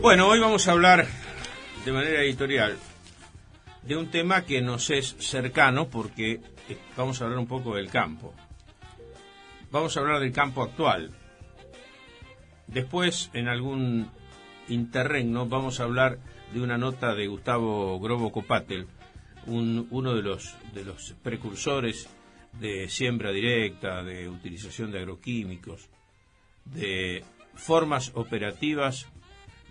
Bueno, hoy vamos a hablar de manera editorial de un tema que nos es cercano porque vamos a hablar un poco del campo. Vamos a hablar del campo actual. Después, en algún interregno, vamos a hablar de una nota de Gustavo Grobo Copatel, uno de los precursores de siembra directa, de utilización de agroquímicos, de formas operativas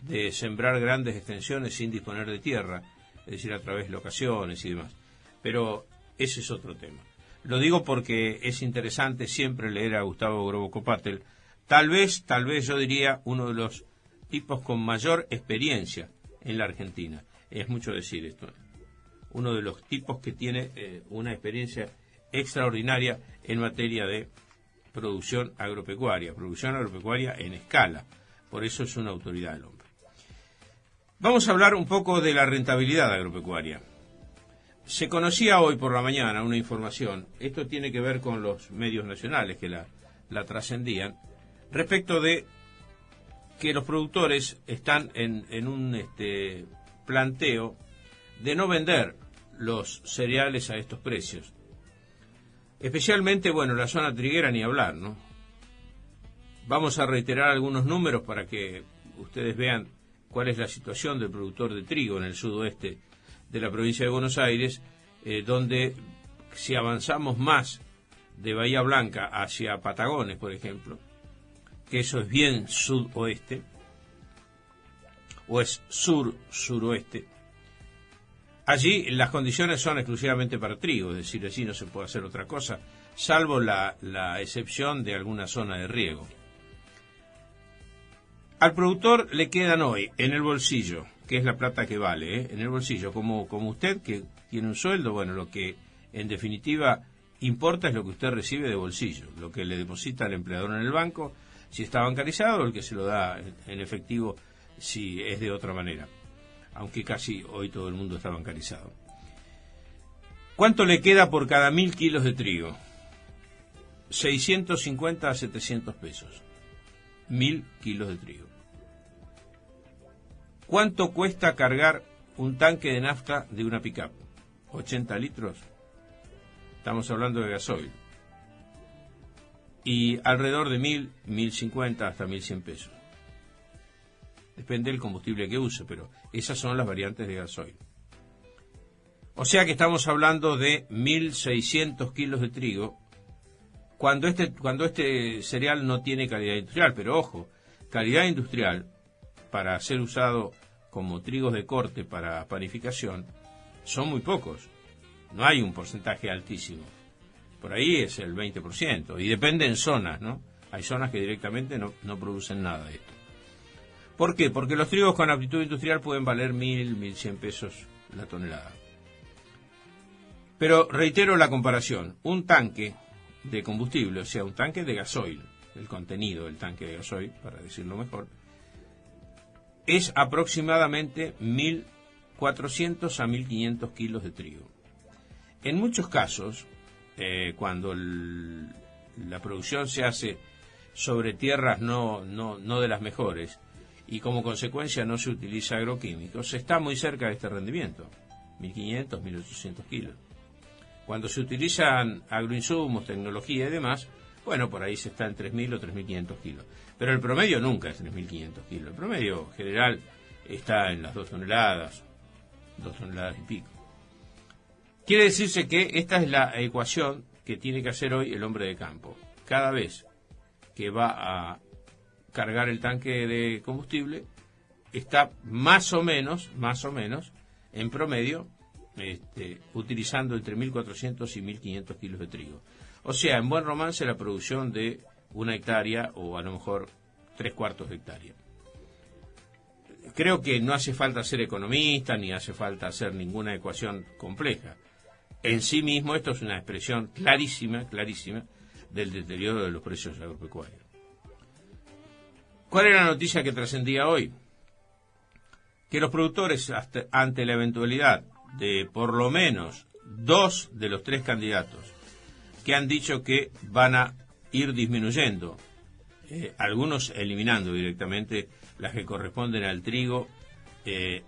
de sembrar grandes extensiones sin disponer de tierra, es decir, a través de locaciones y demás. Pero ese es otro tema. Lo digo porque es interesante siempre leer a Gustavo Grobo Copatel, tal vez yo diría uno de los tipos con mayor experiencia en la Argentina. Es mucho decir esto. Uno de los tipos que tiene una experiencia extraordinaria en materia de producción agropecuaria en escala. Por eso es una autoridad del hombre. Vamos a hablar un poco de la rentabilidad agropecuaria. Se conocía hoy por la mañana una información, esto tiene que ver con los medios nacionales que la trascendían, respecto de que los productores están en un planteo de no vender los cereales a estos precios. Especialmente, bueno, la zona triguera ni hablar, ¿no? Vamos a reiterar algunos números para que ustedes vean cuál es la situación del productor de trigo en el sudoeste de la provincia de Buenos Aires, donde si avanzamos más de Bahía Blanca hacia Patagones, por ejemplo, que eso es bien sudoeste, o es sur-suroeste, allí las condiciones son exclusivamente para trigo, es decir, allí no se puede hacer otra cosa, salvo la excepción de alguna zona de riego. Al productor le quedan hoy en el bolsillo, que es la plata que vale, en el bolsillo, como usted que tiene un sueldo, bueno, lo que en definitiva importa es lo que usted recibe de bolsillo, lo que le deposita el empleador en el banco, si está bancarizado, o el que se lo da en efectivo si es de otra manera, aunque casi hoy todo el mundo está bancarizado. ¿Cuánto le queda por cada 1.000 kilos de trigo? 650 a 700 pesos. 1.000 kilos de trigo. ¿Cuánto cuesta cargar un tanque de nafta de una pick-up? 80 litros. Estamos hablando de gasoil. Y alrededor de 1.000, 1.050 hasta 1.100 pesos. Depende del combustible que use, pero esas son las variantes de gasoil. O sea que estamos hablando de 1.600 kilos de trigo cuando este cereal no tiene calidad industrial. Pero ojo, calidad industrial para ser usado como trigos de corte para panificación son muy pocos. No hay un porcentaje altísimo. Por ahí es el 20%. Y depende en zonas, ¿no? Hay zonas que directamente no producen nada de esto. ¿Por qué? Porque los trigos con aptitud industrial pueden valer 1.000, 1.100 pesos la tonelada. Pero reitero la comparación. Un tanque de combustible, o sea, un tanque de gasoil, el contenido del tanque de gasoil, para decirlo mejor, es aproximadamente 1.400 a 1.500 kilos de trigo. En muchos casos, cuando la producción se hace sobre tierras no de las mejores y como consecuencia no se utiliza agroquímicos, se está muy cerca de este rendimiento, 1.500, 1.800 kilos. Cuando se utilizan agroinsumos, tecnología y demás, bueno, por ahí se está en 3.000 o 3.500 kilos. Pero el promedio nunca es 3.500 kilos. El promedio general está en las 2 toneladas y pico. Quiere decirse que esta es la ecuación que tiene que hacer hoy el hombre de campo. Cada vez que va a cargar el tanque de combustible, está más o menos, en promedio, utilizando entre 1.400 y 1.500 kilos de trigo. O sea, en buen romance la producción de 1 hectárea o a lo mejor 3/4 de hectárea. Creo que no hace falta ser economista ni hace falta hacer ninguna ecuación compleja. En sí mismo esto es una expresión clarísima del deterioro de los precios agropecuarios. ¿Cuál era la noticia que trascendía hoy? Que los productores, ante la eventualidad de por lo menos 2 de los 3 candidatos que han dicho que van a ir disminuyendo, algunos eliminando directamente las que corresponden al trigo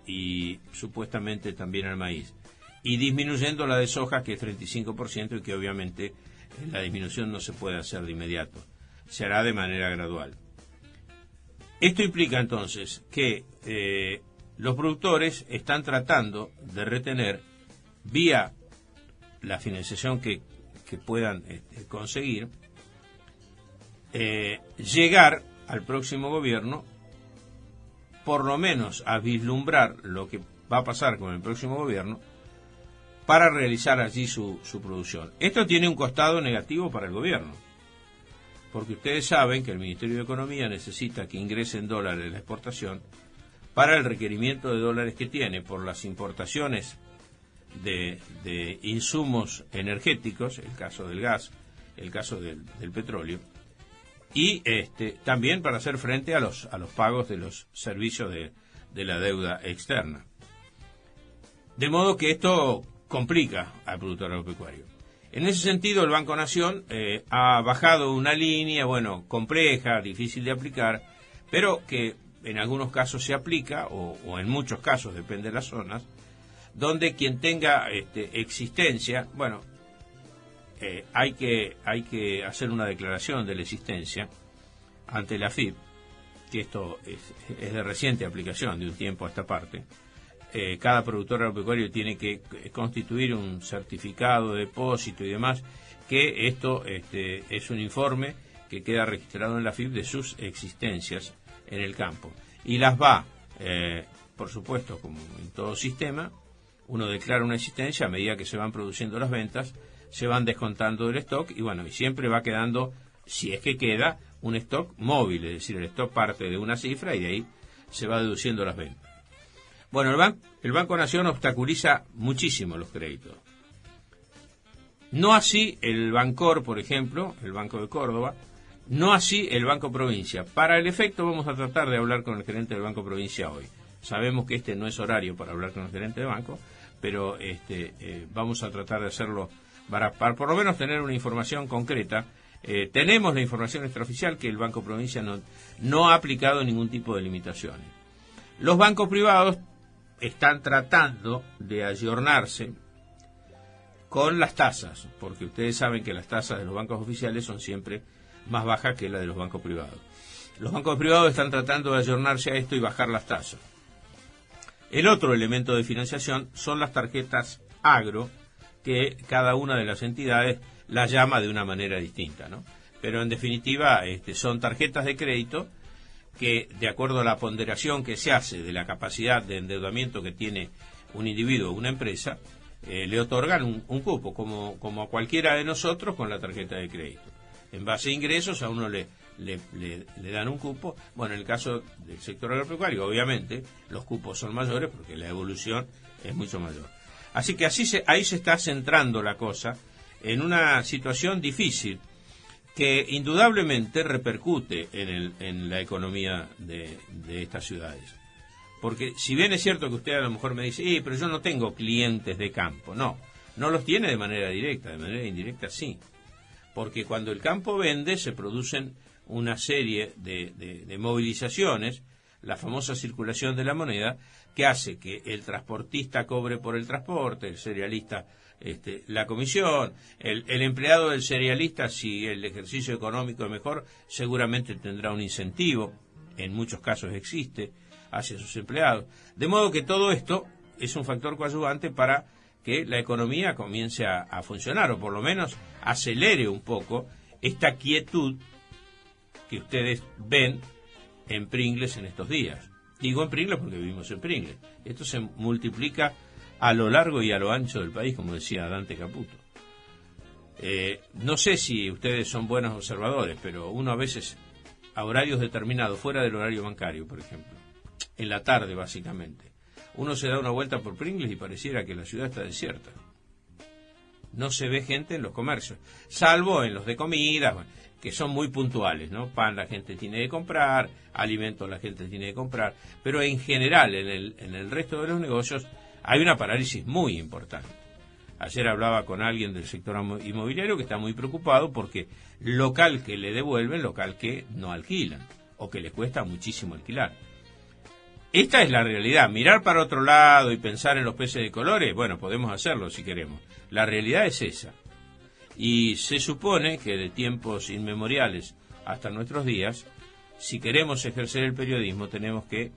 y supuestamente también al maíz, y disminuyendo la de soja, que es 35%, y que obviamente la disminución no se puede hacer de inmediato, se hará de manera gradual. Esto implica entonces que los productores están tratando de retener, vía la financiación que puedan conseguir, llegar al próximo gobierno, por lo menos a vislumbrar lo que va a pasar con el próximo gobierno, para realizar allí su producción. Esto tiene un costado negativo para el gobierno, porque ustedes saben que el Ministerio de Economía necesita que ingresen dólares la exportación para el requerimiento de dólares que tiene por las importaciones de insumos energéticos, el caso del gas, el caso del petróleo, y también para hacer frente a los pagos de los servicios de la deuda externa. De modo que esto complica al productor agropecuario. En ese sentido, el Banco Nación ha bajado una línea, compleja, difícil de aplicar, pero que en algunos casos se aplica, o en muchos casos, depende de las zonas, donde quien tenga existencia, hay que hacer una declaración de la existencia ante la AFIP, que esto es de reciente aplicación, de un tiempo a esta parte. Cada productor agropecuario tiene que constituir un certificado de depósito y demás, que esto es un informe que queda registrado en la AFIP de sus existencias en el campo. Y las va, por supuesto, como en todo sistema, uno declara una existencia, a medida que se van produciendo las ventas, se van descontando del stock y siempre va quedando, si es que queda, un stock móvil, es decir, el stock parte de una cifra y de ahí se va deduciendo las ventas. El Banco Nación obstaculiza muchísimo los créditos. No así el Bancor, por ejemplo, el Banco de Córdoba, no así el Banco Provincia. Para el efecto vamos a tratar de hablar con el gerente del Banco Provincia hoy. Sabemos que no es horario para hablar con el gerente de banco, pero vamos a tratar de hacerlo para por lo menos tener una información concreta. Tenemos la información extraoficial que el Banco Provincia no ha aplicado ningún tipo de limitaciones. Los bancos privados están tratando de ayornarse con las tasas, porque ustedes saben que las tasas de los bancos oficiales son siempre más bajas que las de los bancos privados. Los bancos privados están tratando de ayornarse a esto y bajar las tasas. El otro elemento de financiación son las tarjetas agro, que cada una de las entidades las llama de una manera distinta, ¿no? Pero en definitiva son tarjetas de crédito que, de acuerdo a la ponderación que se hace de la capacidad de endeudamiento que tiene un individuo o una empresa, le otorgan un cupo, como a cualquiera de nosotros con la tarjeta de crédito. En base a ingresos a uno le dan un cupo. En el caso del sector agropecuario, obviamente, los cupos son mayores porque la evolución es mucho mayor. Así que ahí se está centrando la cosa en una situación difícil que indudablemente repercute en la economía de estas ciudades. Porque si bien es cierto que usted a lo mejor me dice, pero yo no tengo clientes de campo. No los tiene de manera directa, de manera indirecta sí. Porque cuando el campo vende se producen una serie de movilizaciones, la famosa circulación de la moneda, que hace que el transportista cobre por el transporte, el cerealista la comisión, el empleado del cerealista, si el ejercicio económico es mejor, seguramente tendrá un incentivo, en muchos casos existe, hacia sus empleados. De modo que todo esto es un factor coadyuvante para que la economía comience a funcionar, o por lo menos acelere un poco esta quietud que ustedes ven en Pringles en estos días. Digo en Pringles porque vivimos en Pringles. Esto se multiplica a lo largo y a lo ancho del país, como decía Dante Caputo. No sé si ustedes son buenos observadores, pero uno a veces, a horarios determinados, fuera del horario bancario, por ejemplo, en la tarde básicamente, uno se da una vuelta por Pringles y pareciera que la ciudad está desierta. No se ve gente en los comercios, salvo en los de comida, que son muy puntuales, ¿no? Pan la gente tiene que comprar, alimentos la gente tiene que comprar, pero en general, en el resto de los negocios, hay una parálisis muy importante. Ayer hablaba con alguien del sector inmobiliario que está muy preocupado porque local que le devuelven, local que no alquilan, o que les cuesta muchísimo alquilar. esta es la realidad. Mirar para otro lado y pensar en los peces de colores, bueno, podemos hacerlo si queremos. La realidad es esa. Y se supone que de tiempos inmemoriales hasta nuestros días, si queremos ejercer el periodismo, tenemos que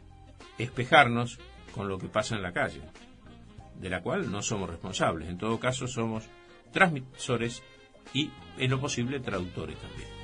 espejarnos con lo que pasa en la calle, de la cual no somos responsables. En todo caso, somos transmisores y, en lo posible, traductores también.